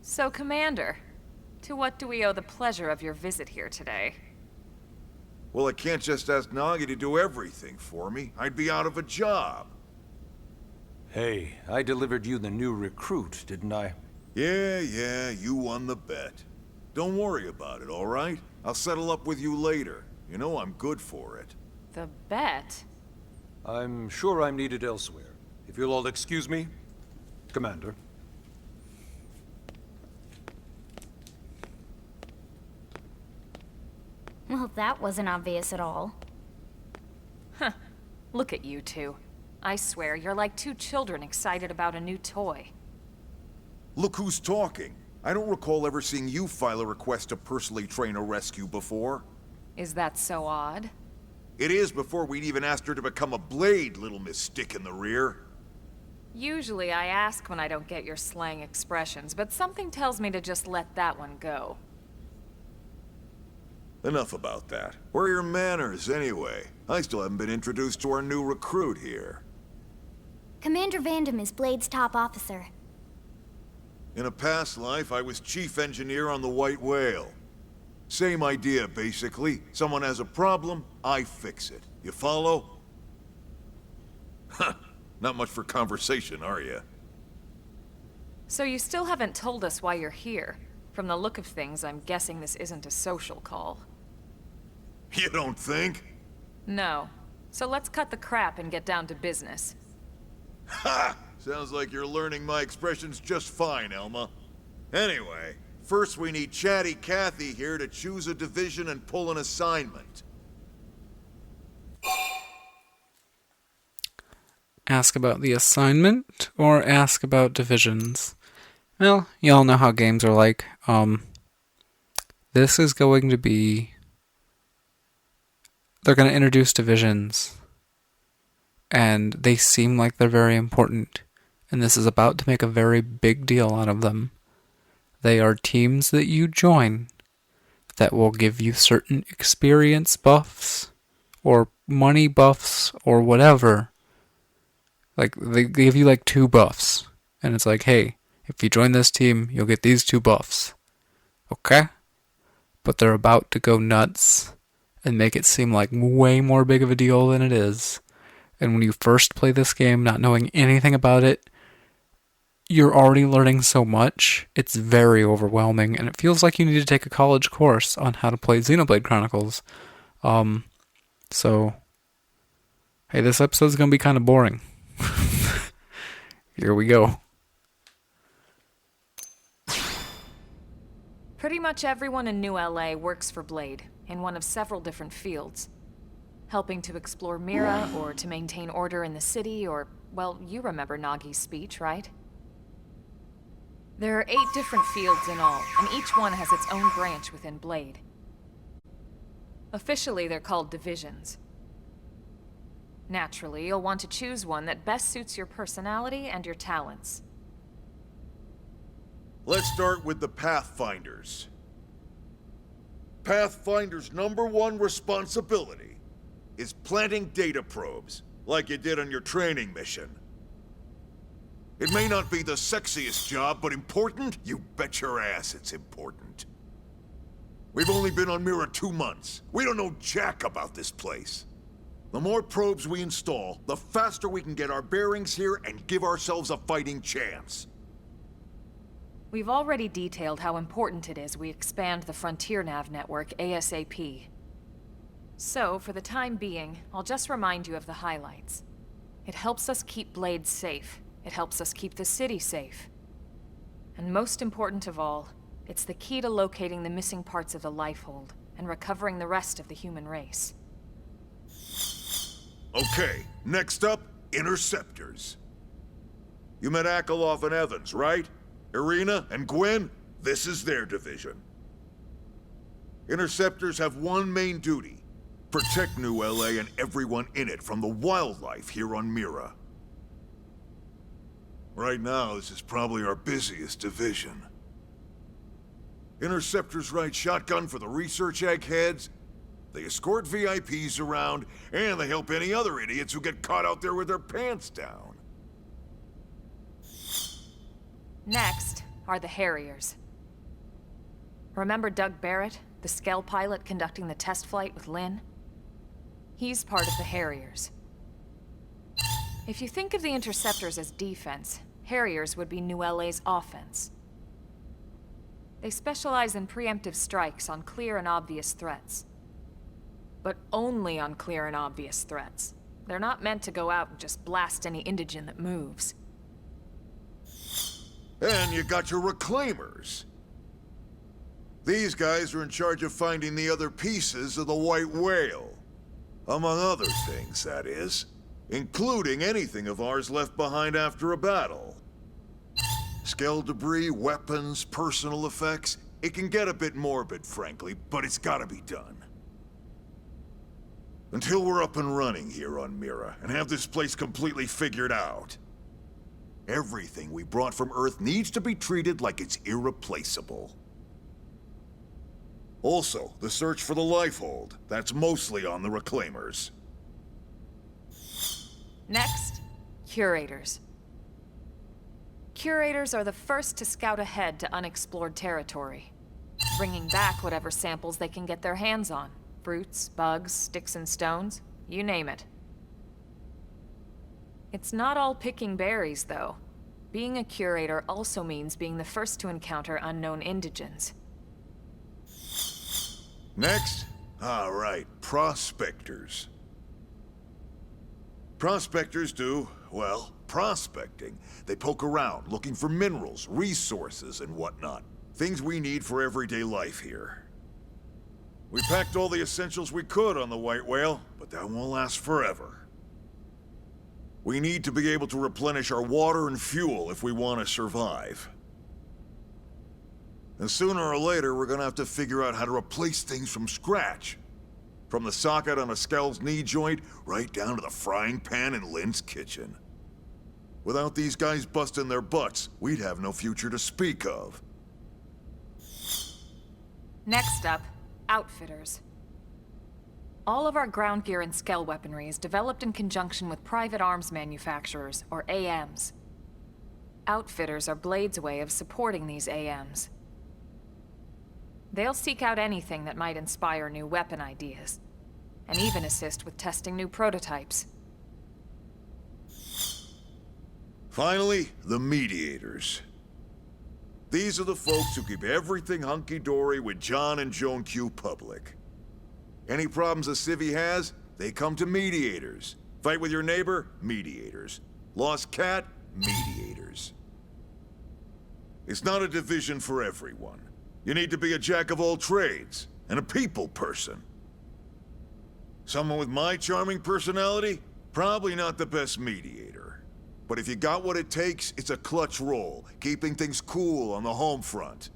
So, Commander, to what do we owe the pleasure of your visit here today? Well, I can't just ask Nagi to do everything for me. I'd be out of a job. Hey, I delivered you the new recruit, didn't I? Yeah, you won the bet. Don't worry about it, all right? I'll settle up with you later. You know I'm good for it. The bet? I'm sure I'm needed elsewhere. If you'll all excuse me, Commander. Well, that wasn't obvious at all. Huh. Look at you two. I swear, you're like two children excited about a new toy. Look who's talking. I don't recall ever seeing you file a request to personally train a rescue before. Is that so odd? It is before we'd even asked her to become a blade, little Miss Stick in the Rear. Usually I ask when I don't get your slang expressions, but something tells me to just let that one go. Enough about that. Where are your manners, anyway? I still haven't been introduced to our new recruit here. Commander Vandam is Blade's top officer. In a past life, I was chief engineer on the White Whale. Same idea, basically. Someone has a problem, I fix it. You follow? Huh. Not much for conversation, are you? So you still haven't told us why you're here. From the look of things, I'm guessing this isn't a social call. You don't think? No. So let's cut the crap and get down to business. Ha! Sounds like you're learning my expressions just fine, Elma. Anyway, first we need Chatty Cathy here to choose a division and pull an assignment. Ask about the assignment, or ask about divisions? Well, y'all know how games are like. This is going to be... They're going to introduce divisions. And they seem like they're very important. And this is about to make a very big deal out of them. They are teams that you join that will give you certain experience buffs, or money buffs, or whatever. Like, they give you like 2 buffs. And it's like, hey, if you join this team, you'll get these 2 buffs. Okay? But they're about to go nuts and make it seem like way more big of a deal than it is. And when you first play this game, not knowing anything about it, you're already learning so much. It's very overwhelming, and it feels like you need to take a college course on how to play Xenoblade Chronicles. So, hey, this episode's gonna be kind of boring. Here we go. Pretty much everyone in New LA works for Blade, in one of several different fields. Helping to explore Mira, or to maintain order in the city, or, well, you remember Nagi's speech, right? There are 8 different fields in all, and each one has its own branch within Blade. Officially, they're called divisions. Naturally, you'll want to choose one that best suits your personality and your talents. Let's start with the Pathfinders. Pathfinder's #1 responsibility is planting data probes, like you did on your training mission. It may not be the sexiest job, but important? You bet your ass it's important. We've only been on Mira 2 months. We don't know jack about this place. The more probes we install, the faster we can get our bearings here and give ourselves a fighting chance. We've already detailed how important it is we expand the Frontier Nav network ASAP. So, for the time being, I'll just remind you of the highlights. It helps us keep Blade safe. It helps us keep the city safe. And most important of all, it's the key to locating the missing parts of the Lifehold and recovering the rest of the human race. Okay, next up, Interceptors. You met Akalov and Evans, right? Irina and Gwen? This is their division. Interceptors have one main duty: protect New LA and everyone in it from the wildlife here on Mira. Right now, this is probably our busiest division. Interceptors ride shotgun for the research eggheads, they escort VIPs around, and they help any other idiots who get caught out there with their pants down. Next, are the Harriers. Remember Doug Barrett, the Skell pilot conducting the test flight with Lynn? He's part of the Harriers. If you think of the Interceptors as defense, Harriers would be New LA's offense. They specialize in preemptive strikes on clear and obvious threats. But only on clear and obvious threats. They're not meant to go out and just blast any indigen that moves. And you got your reclaimers. These guys are in charge of finding the other pieces of the White Whale. Among other things, that is. Including anything of ours left behind after a battle. Skell debris, weapons, personal effects. It can get a bit morbid, frankly, but it's gotta be done. Until we're up and running here on Mira, and have this place completely figured out. Everything we brought from Earth needs to be treated like it's irreplaceable. Also, the search for the Lifehold. That's mostly on the Reclaimers. Next, Curators. Curators are the first to scout ahead to unexplored territory, bringing back whatever samples they can get their hands on. Fruits, bugs, sticks and stones, you name it. It's not all picking berries, though. Being a curator also means being the first to encounter unknown indigens. Next? All right, prospectors. Prospectors do, well, prospecting. They poke around, looking for minerals, resources, and whatnot. Things we need for everyday life here. We packed all the essentials we could on the White Whale, but that won't last forever. We need to be able to replenish our water and fuel if we want to survive. And sooner or later, we're gonna have to figure out how to replace things from scratch. From the socket on a Skell's knee joint, right down to the frying pan in Lynn's kitchen. Without these guys busting their butts, we'd have no future to speak of. Next up, Outfitters. All of our ground gear and Skell weaponry is developed in conjunction with private arms manufacturers, or AMs. Outfitters are Blade's way of supporting these AMs. They'll seek out anything that might inspire new weapon ideas, and even assist with testing new prototypes. Finally, the Mediators. These are the folks who keep everything hunky-dory with John and Joan Q public. Any problems a civvy has, they come to Mediators. Fight with your neighbor? Mediators. Lost cat? Mediators. It's not a division for everyone. You need to be a jack of all trades, and a people person. Someone with my charming personality? Probably not the best mediator. But if you got what it takes, it's a clutch role, keeping things cool on the home front.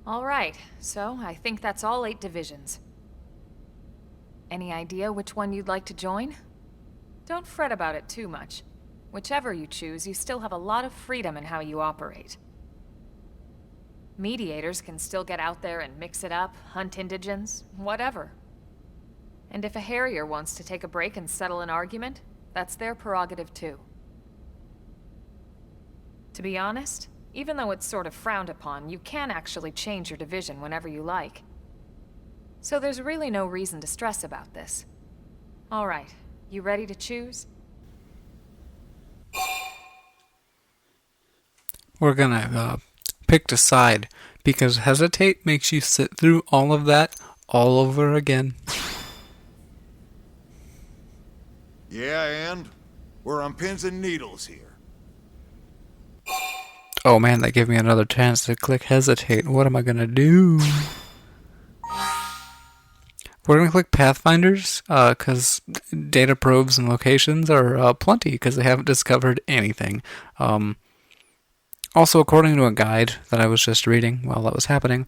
All right, so I think that's all 8 divisions. Any idea which one you'd like to join? Don't fret about it too much. Whichever you choose, you still have a lot of freedom in how you operate. Mediators can still get out there and mix it up, hunt indigens, whatever. And if a Harrier wants to take a break and settle an argument, that's their prerogative too. To be honest, even though it's sort of frowned upon, you can actually change your division whenever you like. So there's really no reason to stress about this. All right, you ready to choose? We're gonna pick a side, because hesitate makes you sit through all of that all over again. Yeah, and? We're on pins and needles here. Oh man, that gave me another chance to click hesitate. What am I gonna do? We're gonna click Pathfinders, because data probes and locations are plenty, because they haven't discovered anything. Also, according to a guide that I was just reading while that was happening,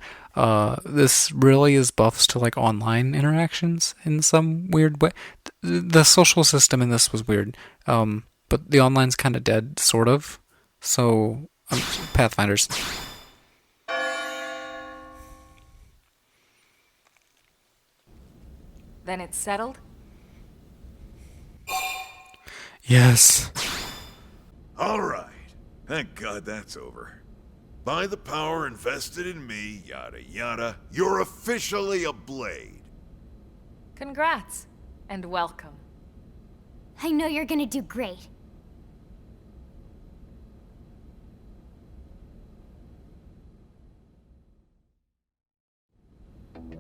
this really is buffs to like online interactions in some weird way. The social system in this was weird, but the online's kind of dead, sort of. So, Pathfinders. Then it's settled? Yes. All right. Thank God that's over. By the power invested in me, yada yada, you're officially a Blade. Congrats, and welcome. I know you're gonna do great.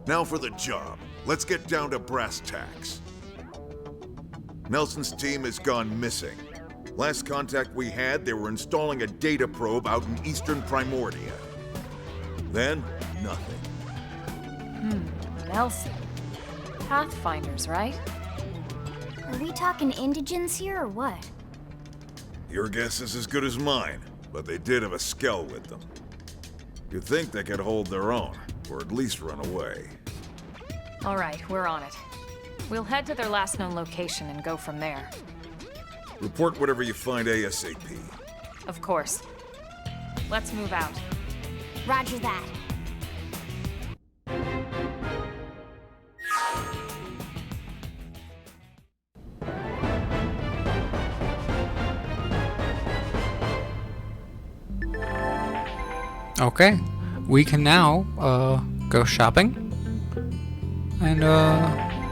Now for the job. Let's get down to brass tacks. Nelson's team has gone missing. Last contact we had, they were installing a data probe out in eastern Primordia. Then, nothing. Nelson. Pathfinders, right? Are we talking indigents here or what? Your guess is as good as mine, but they did have a skell with them. You'd think they could hold their own, or at least run away. All right, we're on it. We'll head to their last known location and go from there. Report whatever you find ASAP. Of course. Let's move out. Roger that. Okay, we can now go shopping and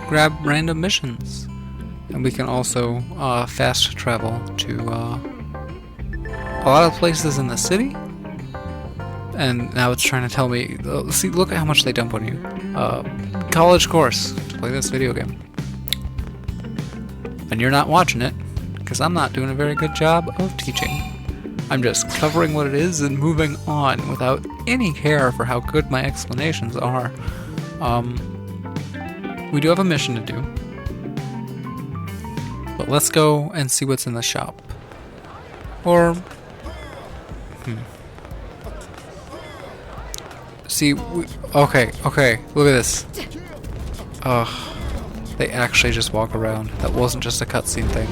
grab random missions, and we can also fast travel to a lot of places in the city. And now it's trying to tell me, see, look at how much they dump on you. College course to play this video game, and you're not watching it because I'm not doing a very good job of teaching. I'm just covering what it is and moving on without any care for how good my explanations are. We do have a mission to do, but let's go and see what's in the shop. Or, see, okay, look at this. They actually just walk around. That wasn't just a cutscene thing.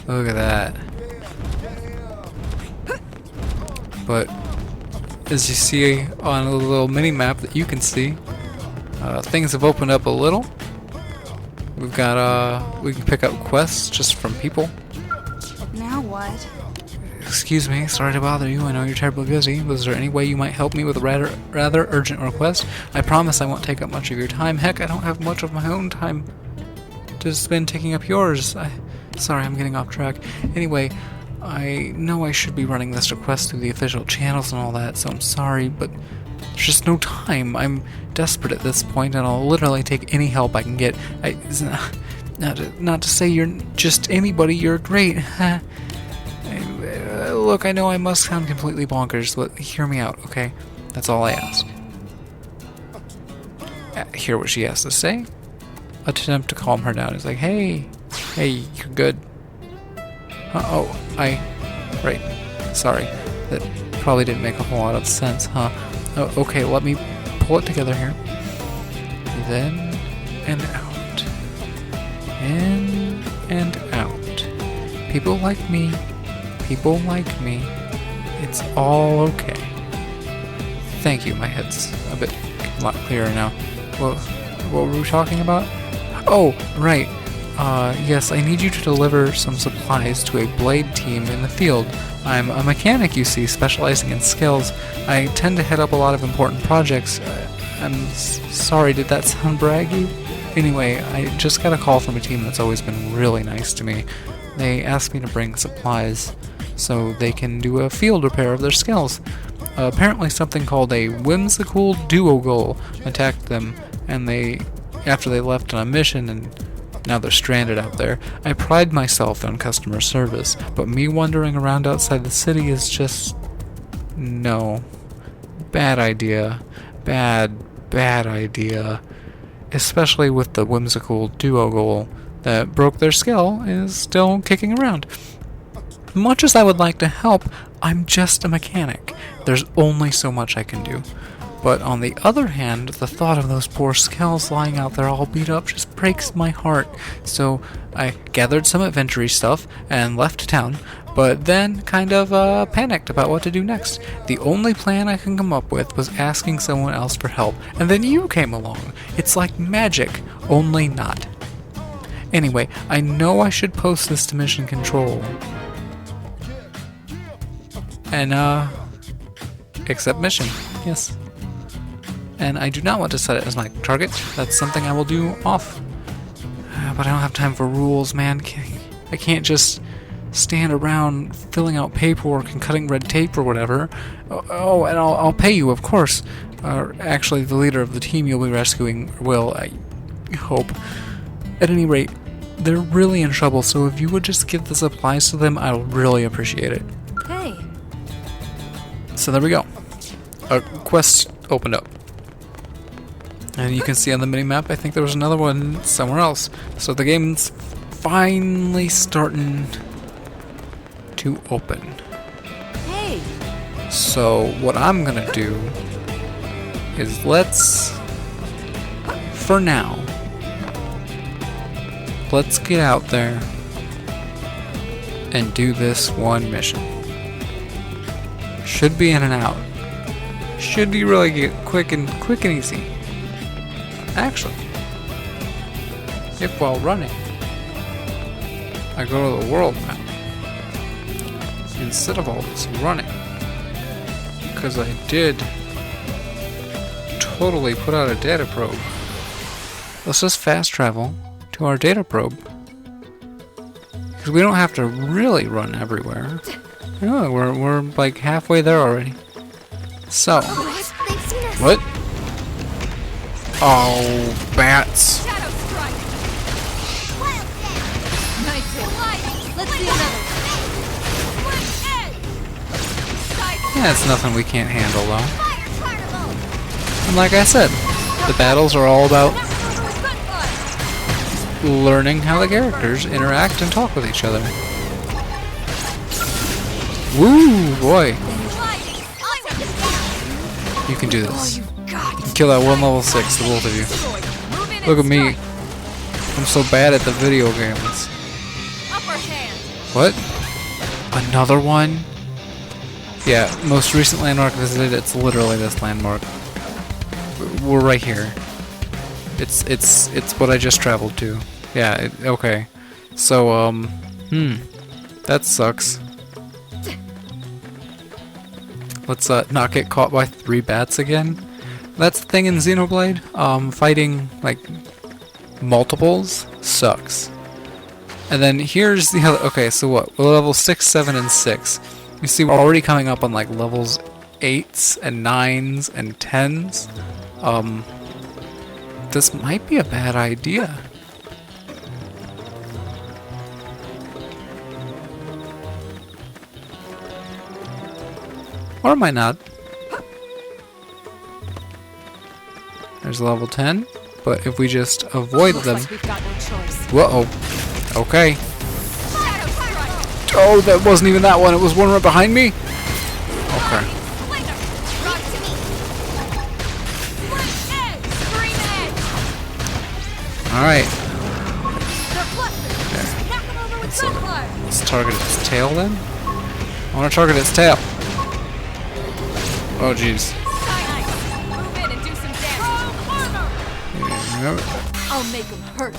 Look at that. But as you see on a little mini map that you can see, things have opened up a little. We've got we can pick up quests just from people. Now what? Excuse me, sorry to bother you. I know you're terribly busy. Was there any way you might help me with a rather urgent request? I promise I won't take up much of your time. Heck, I don't have much of my own time to spend taking up yours. Sorry, I'm getting off track. Anyway, I know I should be running this request through the official channels and all that, so I'm sorry, but there's just no time. I'm desperate at this point, and I'll literally take any help I can get. Not to say you're just anybody, you're great. Look, I know I must sound completely bonkers, but hear me out, okay? That's all I ask. Hear what she has to say? Attempt to calm her down. It's like, hey, you're good. Right. Sorry. That probably didn't make a whole lot of sense, huh? Okay, let me pull it together here. Then, and out. In, and out. People like me. It's all okay. Thank you, my head's a lot clearer now. What were we talking about? Oh, right. Yes, I need you to deliver some supplies to a Blade team in the field. I'm a mechanic, you see, specializing in skills. I tend to head up a lot of important projects. I'm sorry, did that sound braggy? Anyway, I just got a call from a team that's always been really nice to me. They asked me to bring supplies so they can do a field repair of their skills. Apparently something called a whimsical duo goal attacked them, and after they left on a mission, and now they're stranded out there. I pride myself on customer service, but me wandering around outside the city is just... no. Bad idea. Bad idea. Especially with the whimsical duo goal that broke their skill is still kicking around. Much as I would like to help, I'm just a mechanic. There's only so much I can do. But on the other hand, the thought of those poor skells lying out there all beat up just breaks my heart. So I gathered some adventure stuff and left town, but then kind of panicked about what to do next. The only plan I can come up with was asking someone else for help, and then you came along. It's like magic, only not. Anyway, I know I should post this to mission control. And, accept mission. Yes. And I do not want to set it as my target. That's something I will do off. But I don't have time for rules, man. I can't just stand around filling out paperwork and cutting red tape or whatever. Oh, and I'll pay you, of course. Actually, the leader of the team you'll be rescuing will, I hope. At any rate, they're really in trouble, so if you would just give the supplies to them, I'll really appreciate it. Hey. So there we go. A quest opened up. And you can see on the minimap, I think there was another one somewhere else. So the game's finally starting to open. Hey. So what I'm gonna do is for now, let's get out there and do this one mission. Should be in and out. Should be really quick and easy. Actually, if while running, I go to the world map instead of all this running, because I did totally put out a data probe. Let's just fast travel to our data probe, because we don't have to really run everywhere. Oh, we're like halfway there already. So, what? Oh, bats. Shadow strike. Nice hit. Let's see another. Yeah, it's nothing we can't handle though. And like I said, the battles are all about learning how the characters interact and talk with each other. Woo, boy. You can do this. You can kill that one level 6, the both of you. Look at me. I'm so bad at the video games. What? Another one? Yeah, most recent landmark visited, it's literally this landmark. We're right here. It's what I just traveled to. Yeah, okay. So, that sucks. Let's not get caught by 3 bats again. That's the thing in Xenoblade. Fighting like multiples sucks. And then here's the other. Okay, so what? We're level 6, 7, and 6. You see, we're already coming up on like levels 8s and 9s and 10s. This might be a bad idea. Or it might not. There's level 10, but if we just avoid them... Whoa. Okay. Oh, that wasn't even that one. It was one right behind me? Okay. Alright. Let's target its tail then. I want to target its tail. Oh jeez. I'll make them hurt.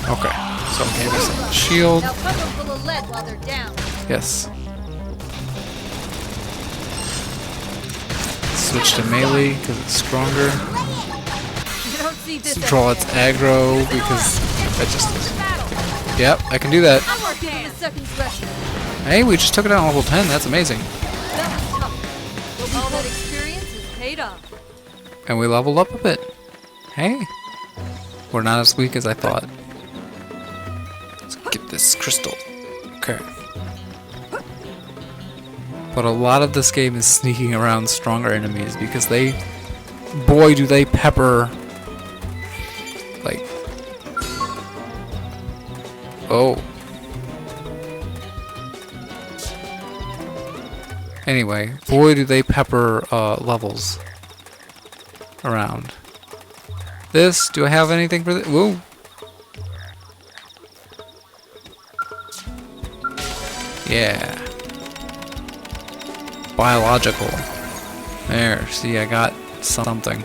Okay, so give us a shield. Now pump them full of lead while they're down. Yes. Switch to melee because it's stronger. You don't see this. Control its aggro because that just is. Yep, I can do that. I'm working on the second session. Hey, we just took it out on level 10. That's amazing. That was tough. But all that experience has paid off. And we leveled up a bit. Hey. We're not as weak as I thought. Let's get this crystal. Okay. But a lot of this game is sneaking around stronger enemies because they... Boy, do they pepper... Like... Oh. Anyway, boy do they pepper levels around. This, do I have anything for this? Whoa. Yeah. Biological. There, see, I got something.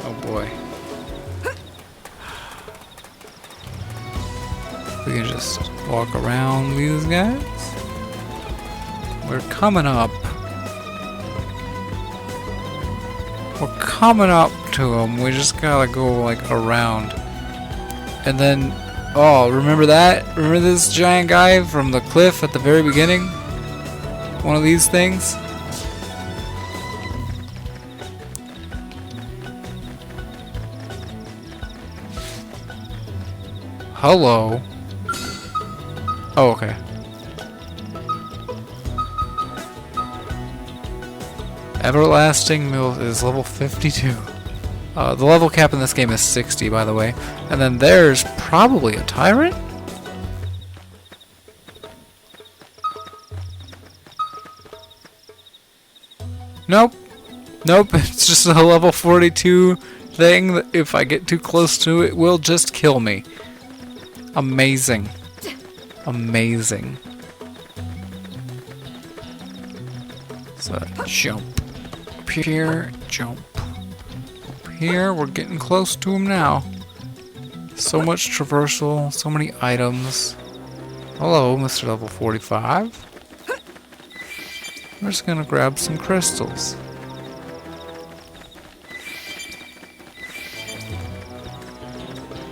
Oh boy. We can just walk around these guys. We're coming up. We're coming up to them. We just gotta go like around. And then, oh, remember that? Remember this giant guy from the cliff at the very beginning? One of these things? Hello. Oh, okay. Everlasting Mill is level 52. The level cap in this game is 60, by the way. And then there's probably a tyrant? Nope. Nope, it's just a level 42 thing that if I get too close to it, will just kill me. Amazing. Amazing. So, jump. Up here, jump. Up here, we're getting close to him now. So much traversal, so many items. Hello, Mr. Level 45. We're just gonna grab some crystals.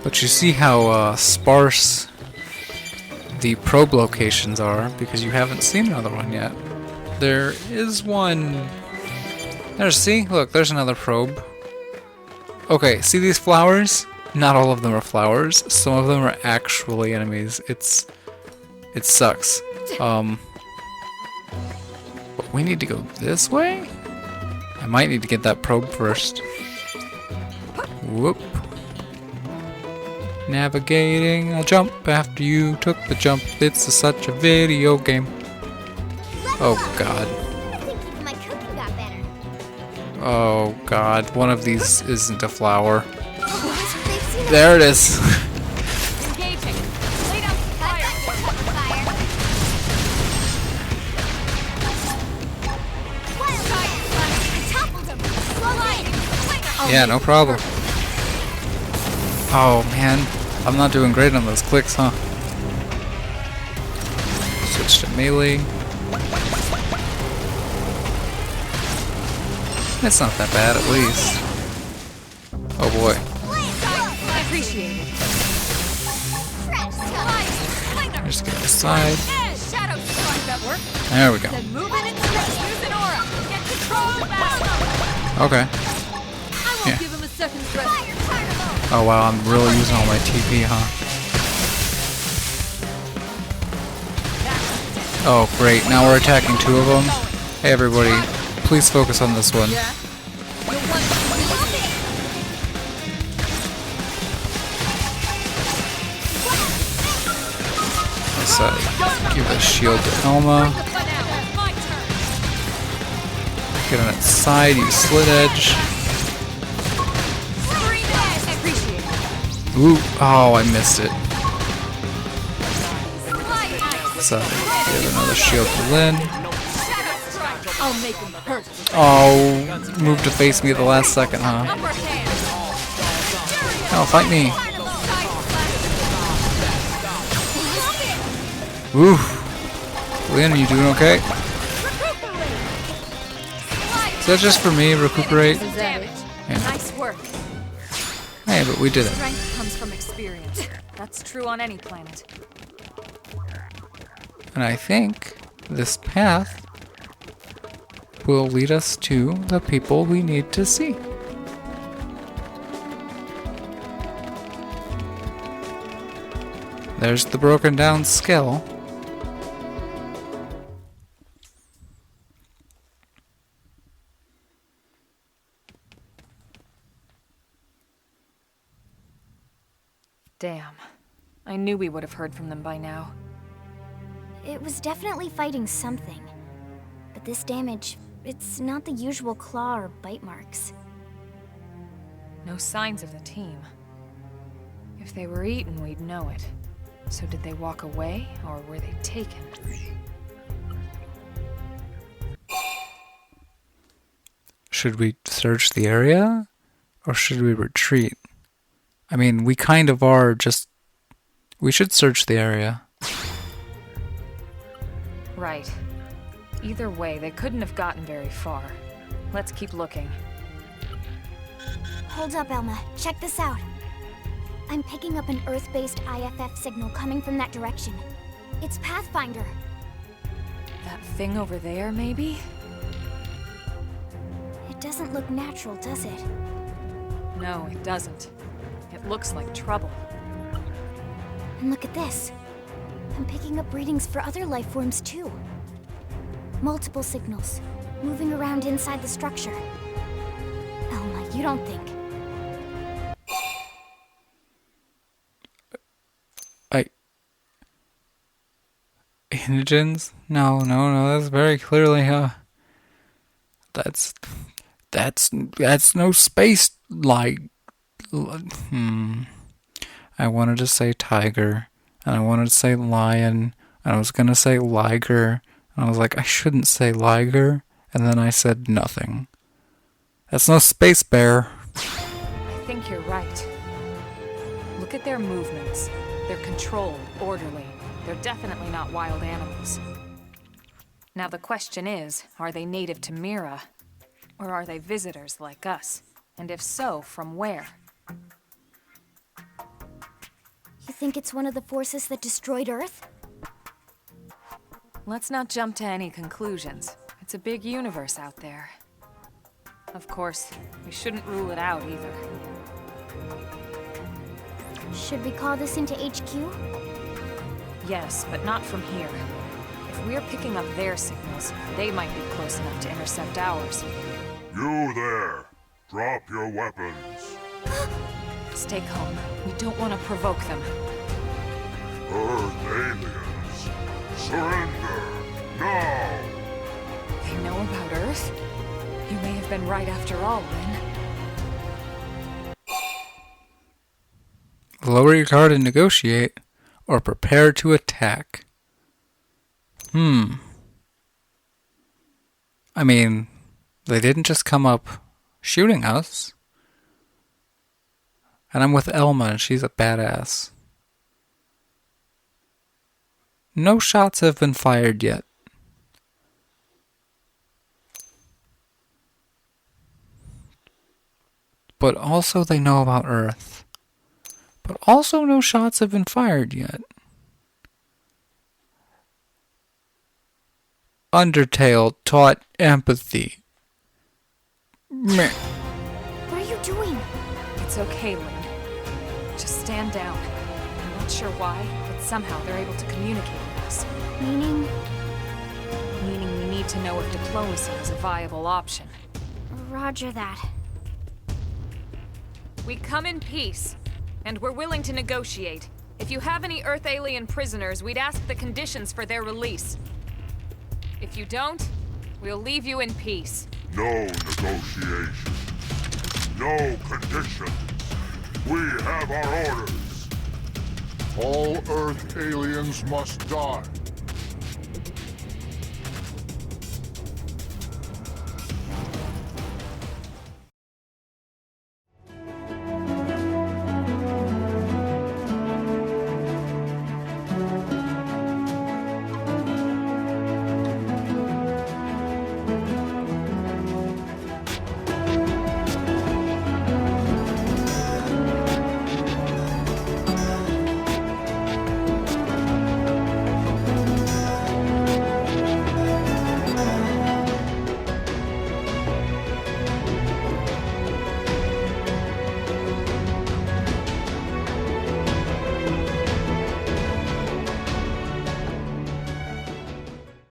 But you see how sparse the probe locations are because you haven't seen another one yet. There is one. There, see? Look, there's another probe. Okay, see these flowers? Not all of them are flowers. Some of them are actually enemies. It sucks. But we need to go this way? I might need to get that probe first. Whoop. Navigating a jump after you took the jump. It's such a video game. Oh god. I think even my cooking got better. Oh god. One of these isn't a flower. They've seen us. There it is. Engaging. Lay down some fire. I toppled him. Slow Yeah, no problem. Oh man. I'm not doing great on those clicks, huh? Switch to melee. It's not that bad, at least. Oh boy. I appreciate it. Just get aside. Shadow strike that work. There we go. Then move it and use an aura. Get control fast. Okay. I won't Yeah. give him a second threat. Oh wow, I'm really using all my TP, huh? Oh great, now we're attacking two of them. Hey everybody, please focus on this one. Let's give a shield to Elma. Get on its side, use Slit Edge. Ooh, oh, I missed it. So, give another shield to Lynn. Oh, moved to face me at the last second, huh? Oh, fight me. Ooh. Lynn, are you doing okay? Is that just for me? Recuperate? Yeah. Nice work. Hey, but we did it. Strength comes from experience. That's true on any planet. And I think this path will lead us to the people we need to see. There's the broken down skull. Damn. I knew we would have heard from them by now. It was definitely fighting something. But this damage, it's not the usual claw or bite marks. No signs of the team. If they were eaten, we'd know it. So did they walk away, or were they taken? Should we search the area? Or should we retreat? I mean, we kind of are just We should search the area. Right. Either way, they couldn't have gotten very far. Let's keep looking. Hold up, Elma. Check this out. I'm picking up an Earth-based IFF signal coming from that direction. It's Pathfinder. That thing over there, maybe? It doesn't look natural, does it? No, it doesn't. It looks like trouble. And look at this. I'm picking up readings for other life forms too. Multiple signals, moving around inside the structure. Elma, you don't think... Indigens? No, that's very clearly, that's no space, like, I wanted to say tiger, and I wanted to say lion, and I was gonna say liger, and I was like, I shouldn't say liger, and then I said nothing. That's no space bear. I think you're right. Look at their movements. They're controlled, orderly. They're definitely not wild animals. Now the question is, are they native to Mira? Or are they visitors like us? And if so, from where? You think it's one of the forces that destroyed Earth? Let's not jump to any conclusions. It's a big universe out there. Of course, we shouldn't rule it out either. Should we call this into HQ? Yes, but not from here. If we're picking up their signals, they might be close enough to intercept ours. You there! Drop your weapons. Stay calm. We don't want to provoke them. Earth aliens, surrender now! They know about Earth? You may have been right after all, Lynn. Lower your guard and negotiate, or prepare to attack. I mean, they didn't just come up shooting us. And I'm with Elma, and she's a badass. No shots have been fired yet. But also they know about Earth. But also no shots have been fired yet. Undertale taught empathy. Meh. What are you doing? It's okay, Lynn. Just stand down. I'm not sure why, but somehow they're able to communicate with us. Meaning? Meaning we need to know if diplomacy is a viable option. Roger that. We come in peace, and we're willing to negotiate. If you have any Earth alien prisoners, we'd ask the conditions for their release. If you don't, we'll leave you in peace. No negotiation. No conditions. We have our orders. All Earth aliens must die.